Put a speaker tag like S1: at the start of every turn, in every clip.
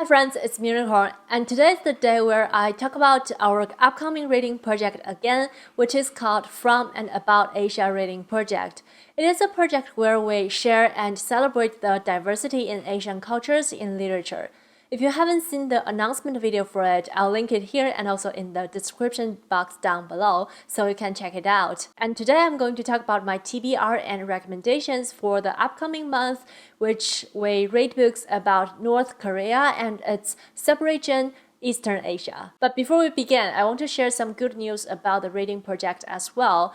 S1: friends, it's Miracle, and today is the day where I talk about our upcoming reading project again, which is called From and About Asia Reading Project. It is a project where we share and celebrate the diversity in Asian cultures in literature. If you haven't seen the announcement video for it, I'll link it here and also in the description box down below so you can check it out. And today I'm going to talk about my TBR and recommendations for the upcoming month, which we read books about North Korea and its subregion Eastern Asia. But before we begin, I want to share some good news about the reading project as well.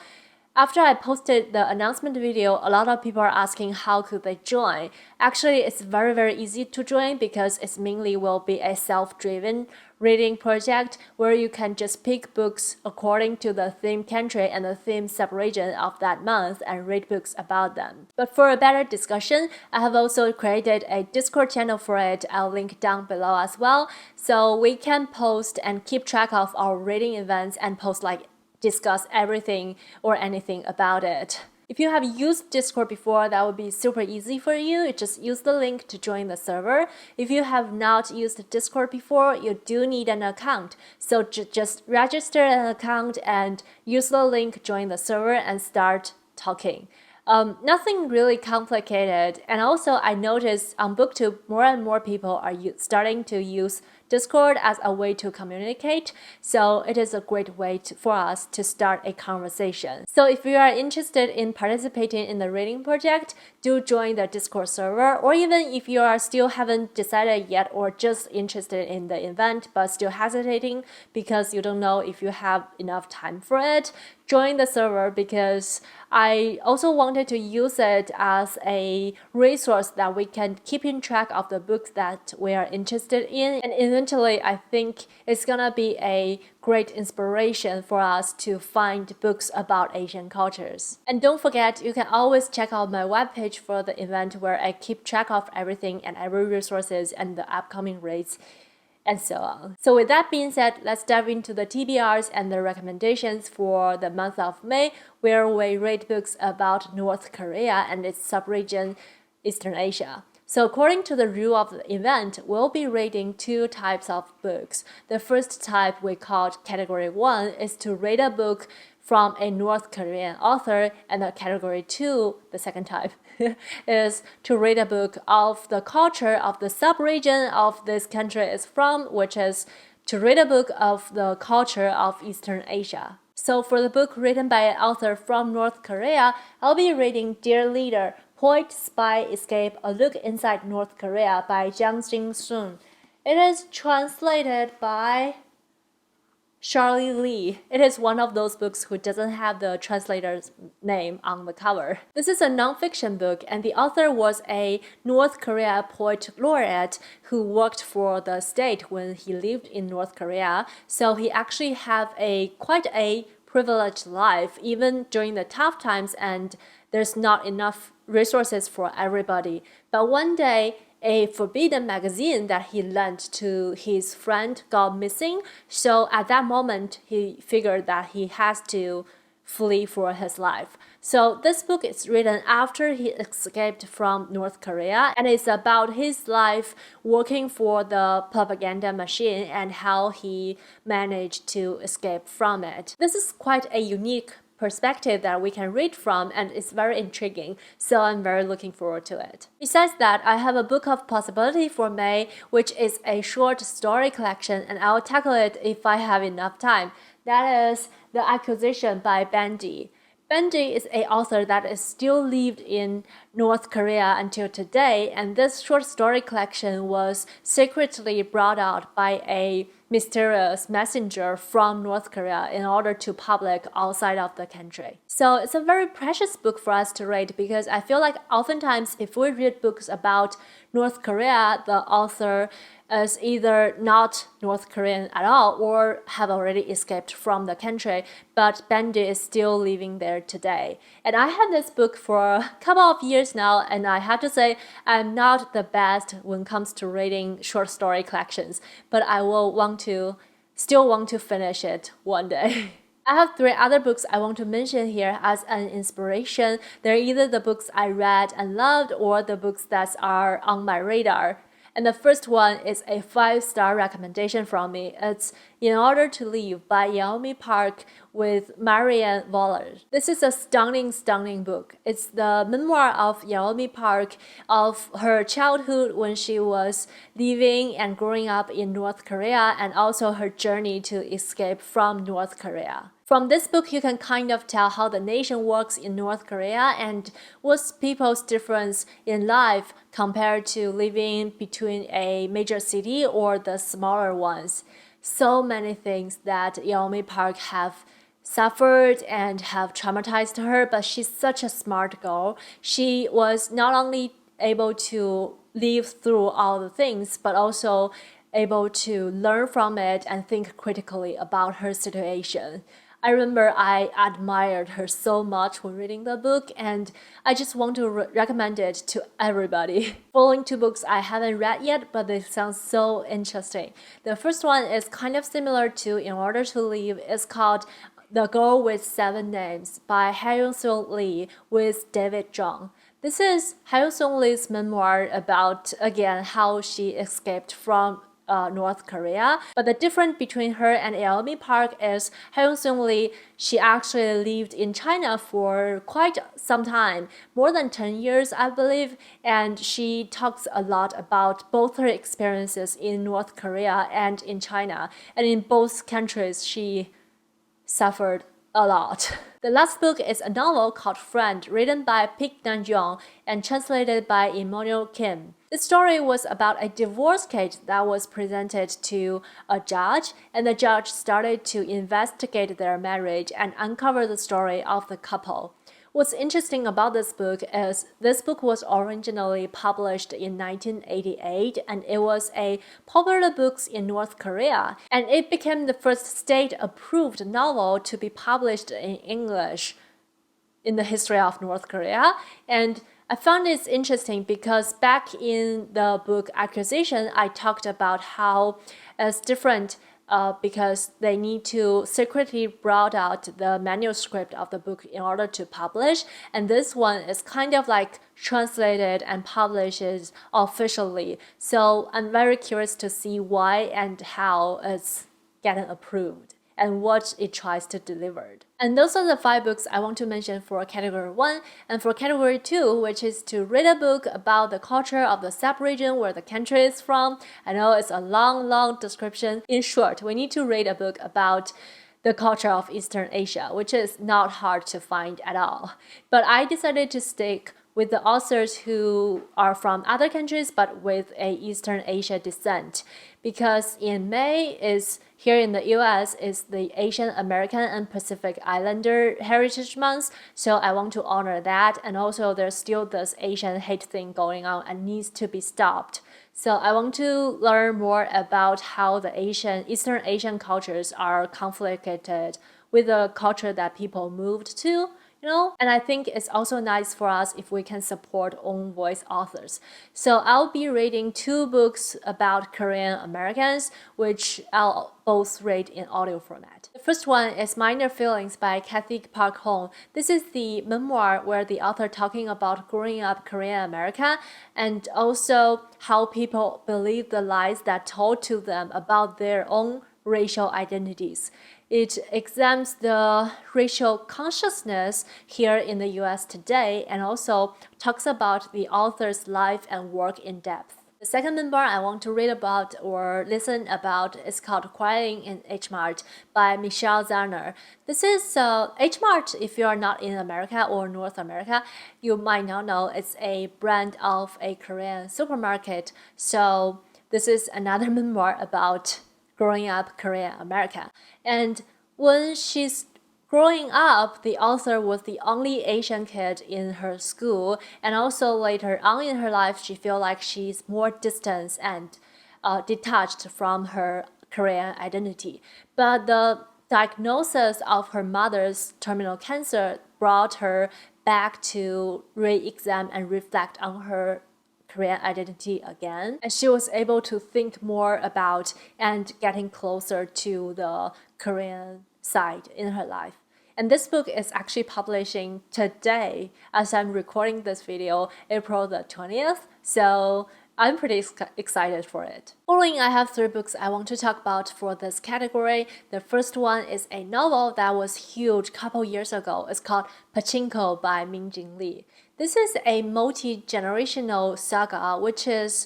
S1: After I posted the announcement video, a lot of people are asking how could they join. Actually, it's very easy to join because it mainly will be a self-driven reading project where you can just pick books according to the theme country and the theme subregion of that month and read books about them. But for a better discussion, I have also created a Discord channel for it. I'll link down below as well, so we can post and keep track of our reading events and post discuss everything or anything about it. If you have used Discord before, that would be super easy for you. You just use the link to join the server. If you have not used Discord before, you do need an account. So just register an account and use the link, join the server, and start talking. Nothing really complicated. And also, I noticed on BookTube, more and more people are starting to use Discord as a way to communicate, so it is a great way for us to start a conversation. So if you are interested in participating in the reading project, do join the Discord server, or even if you are still haven't decided yet or just interested in the event but still hesitating because you don't know if you have enough time for it, join the server because I also wanted to use it as a resource that we can keep in track of the books that we are interested in, and eventually I think it's gonna be a great inspiration for us to find books about Asian cultures. And don't forget, you can always check out my webpage for the event where I keep track of everything and every resources and the upcoming rates and so on. So with that being said, let's dive into the TBRs and the recommendations for the month of May, where we read books about North Korea and its subregion Eastern Asia. So according to the rule of the event, we'll be reading two types of books. The first type we called Category 1 is to read a book from a North Korean author, and the Category 2, the second type, is to read a book of the culture of the subregion of this country is from, which is to read a book of the culture of Eastern Asia. So for the book written by an author from North Korea, I'll be reading Dear Leader, Poet, Spy, Escape, A Look Inside North Korea by Jiang Jing-sun. It is translated by Charlie Lee. It is one of those books who doesn't have the translator's name on the cover. This is a non-fiction book, and the author was a North Korea poet laureate who worked for the state when he lived in North Korea. So he actually have quite a privileged life, even during the tough times, and there's not enough resources for everybody. But one day, a forbidden magazine that he lent to his friend got missing. So at that moment, he figured that he has to flee for his life. So this book is written after he escaped from North Korea, and it's about his life working for the propaganda machine and how he managed to escape from it. This is quite a unique perspective that we can read from, and it's very intriguing, so I'm very looking forward to it. Besides that, I have a book of possibility for May, which is a short story collection, and I'll tackle it if I have enough time. That is The Acquisition by Bandy. Bandy is an author that is still lived in North Korea until today, and this short story collection was secretly brought out by a mysterious messenger from North Korea in order to public outside of the country. So it's a very precious book for us to read because I feel like oftentimes if we read books about North Korea, the author is either not North Korean at all or have already escaped from the country, but Bandy is still living there today. And I have this book for a couple of years now, and I have to say I'm not the best when it comes to reading short story collections, but I will still want to finish it one day. I have 3 other books I want to mention here as an inspiration. They're either the books I read and loved or the books that are on my radar. And the first one is a 5-star recommendation from me. It's In Order to Live by Yeonmi Park with Marianne Waller. This is a stunning book. It's the memoir of Yeonmi Park, of her childhood when she was living and growing up in North Korea, and also her journey to escape from North Korea. From this book, you can kind of tell how the nation works in North Korea and what's people's difference in life compared to living between a major city or the smaller ones. So many things that Yeonmi Park have suffered and have traumatized her, but she's such a smart girl. She was not only able to live through all the things, but also able to learn from it and think critically about her situation. I remember I admired her so much when reading the book, and I just want to recommend it to everybody. Following 2 books I haven't read yet, but they sound so interesting. The first one is kind of similar to In Order to Live. It's called The Girl with 7 Names by Hae-Sung Lee with David Zhang. This is Hae-Sung Lee's memoir about, again, how she escaped from North Korea. But the difference between her and Yeonmi Park is Hae-Sung Lee, she actually lived in China for quite some time, more than 10 years, I believe, and she talks a lot about both her experiences in North Korea and in China. And in both countries, she suffered a lot. The last book is a novel called Friend, written by Pik Nam-jung and translated by Emmanuel Kim. The story was about a divorce case that was presented to a judge, and the judge started to investigate their marriage and uncover the story of the couple. What's interesting about this book is this book was originally published in 1988, and it was a popular book in North Korea, and it became the first state-approved novel to be published in English in the history of North Korea. And I found this interesting because back in the book Acquisition, I talked about how it's different because they need to secretly brought out the manuscript of the book in order to publish. And this one is kind of like translated and publishes officially. So I'm very curious to see why and how it's getting approved and what it tries to deliver. And those are the 5 books I want to mention for category 1. And for category 2, which is to read a book about the culture of the subregion where the country is from. I know it's a long description. In short, we need to read a book about the culture of Eastern Asia, which is not hard to find at all. But I decided to stick with the authors who are from other countries but with a Eastern Asia descent, because in May is here in the US is the Asian American and Pacific Islander Heritage Month, so I want to honor that. And also there's still this Asian hate thing going on and needs to be stopped. So I want to learn more about how the Eastern Asian cultures are conflicted with the culture that people moved to. And I think it's also nice for us if we can support own voice authors. So I'll be reading 2 books about Korean Americans, which I'll both read in audio format. The first one is Minor Feelings by Kathy Park Hong. This is the memoir where the author talking about growing up Korean America and also how people believe the lies that told to them about their own racial identities. It examines the racial consciousness here in the US today and also talks about the author's life and work in depth. The second memoir I want to read about or listen about is called Crying in H Mart by Michelle Zarner. This is H Mart, if you are not in America or North America, you might not know it's a brand of a Korean supermarket. So this is another memoir about growing up Korean America. And when she's growing up, the author was the only Asian kid in her school, and also later on in her life, she feels like she's more distant and detached from her Korean identity. But the diagnosis of her mother's terminal cancer brought her back to re-examine and reflect on her Korean identity again, and she was able to think more about and getting closer to the Korean side in her life. And this book is actually publishing today as I'm recording this video, April the 20th. So I'm pretty excited for it. Following, I have 3 books I want to talk about for this category. The first one is a novel that was huge a couple years ago. It's called Pachinko by Mingjin Lee. This is a multi-generational saga, which is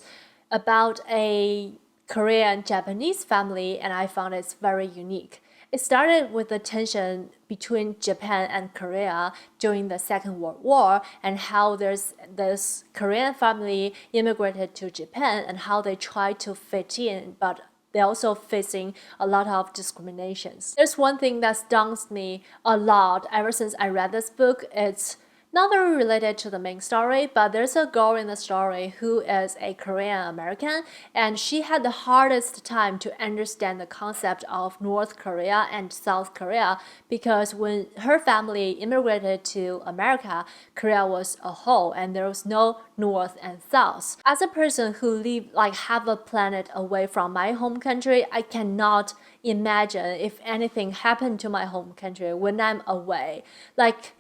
S1: about a Korean Japanese family, and I found it's very unique. It started with the tension between Japan and Korea during the Second World War, and how there's this Korean family immigrated to Japan and how they try to fit in, but they're also facing a lot of discriminations. There's one thing that stuns me a lot ever since I read this book. It's not very related to the main story, but there's a girl in the story who is a Korean American, and she had the hardest time to understand the concept of North Korea and South Korea, because when her family immigrated to America, Korea was a whole and there was no North and South. As a person who lived like half a planet away from my home country, I cannot imagine if anything happened to my home country when I'm away. Like,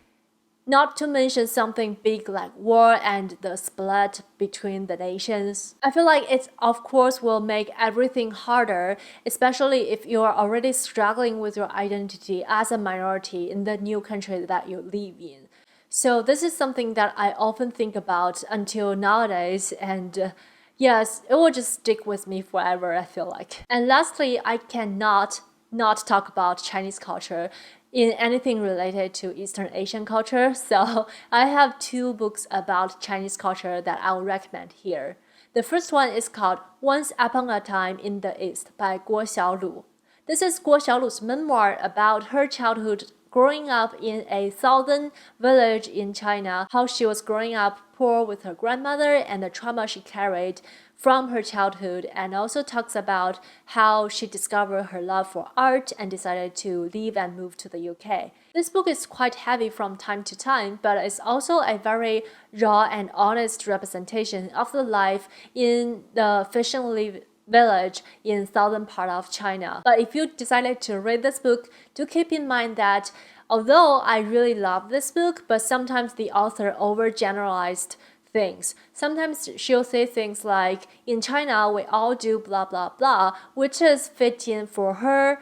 S1: not to mention something big like war and the split between the nations. I feel like it, of course, will make everything harder, especially if you are already struggling with your identity as a minority in the new country that you live in. So this is something that I often think about until nowadays, and yes, it will just stick with me forever, I feel like. And lastly, I cannot not talk about Chinese culture in anything related to Eastern Asian culture. So I have 2 books about Chinese culture that I'll recommend here. The first one is called Once Upon a Time in the East by Guo Xiaolu. This is Guo Xiaolu's memoir about her childhood growing up in a southern village in China, how she was growing up poor with her grandmother and the trauma she carried from her childhood, and also talks about how she discovered her love for art and decided to leave and move to the UK. This book is quite heavy from time to time, but it's also a very raw and honest representation of the life in the fictionally village in southern part of China. But if you decided to read this book, do keep in mind that although I really love this book, but sometimes the author overgeneralized things. Sometimes she'll say things like, in China, we all do blah, blah, blah, which is fit in for her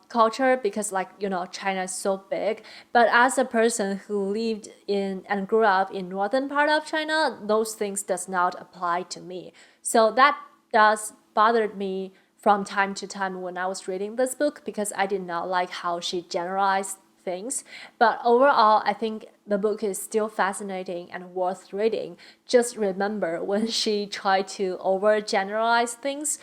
S1: culture because, like, you know, China is so big. But as a person who lived in and grew up in northern part of China, those things does not apply to me. So that does bother me from time to time when I was reading this book, because I did not like how she generalized things. But overall, I think the book is still fascinating and worth reading. Just remember, when she tried to overgeneralize things,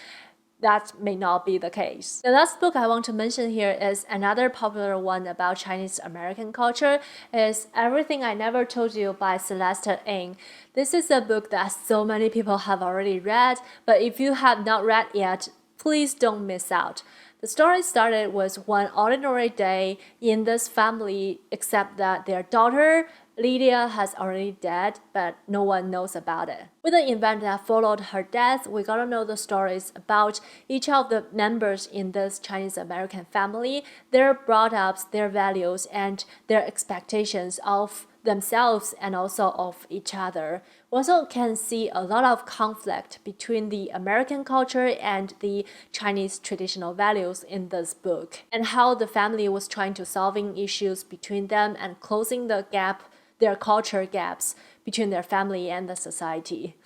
S1: that may not be the case. The last book I want to mention here is another popular one about Chinese American culture, is Everything I Never Told You by Celeste Ng. This is a book that so many people have already read, but if you have not read yet, please don't miss out. The story started with one ordinary day in this family, except that their daughter, Lydia, has already died, but no one knows about it. With the event that followed her death, we got to know the stories about each of the members in this Chinese American family, their brought-ups, their values, and their expectations of themselves and also of each other. We also can see a lot of conflict between the American culture and the Chinese traditional values in this book, and how the family was trying to solving issues between them and closing the gap, their culture gaps between their family and the society.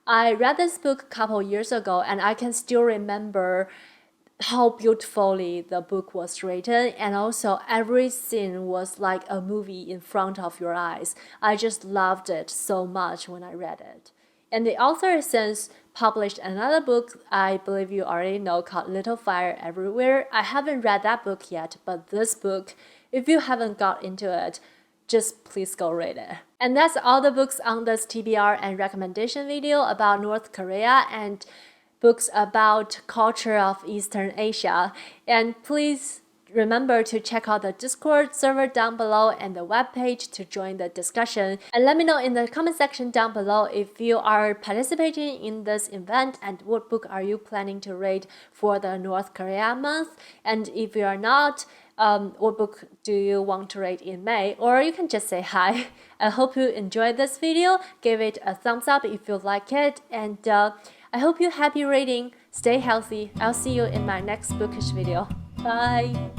S1: I read this book a couple years ago, and I can still remember how beautifully the book was written, and also every scene was like a movie in front of your eyes. I just loved it so much when I read it. And the author has since published another book I believe you already know called Little Fire Everywhere. I haven't read that book yet, but this book, if you haven't got into it, just please go read it. And that's all the books on this TBR and recommendation video about North Korea and books about culture of Eastern Asia. And please remember to check out the Discord server down below and the webpage to join the discussion. And let me know in the comment section down below if you are participating in this event and what book are you planning to read for the North Korea month. And if you are not, what book do you want to read in May? Or you can just say hi. I hope you enjoyed this video. Give it a thumbs up if you like it. And I hope you happy reading. Stay healthy. I'll see you in my next bookish video. Bye.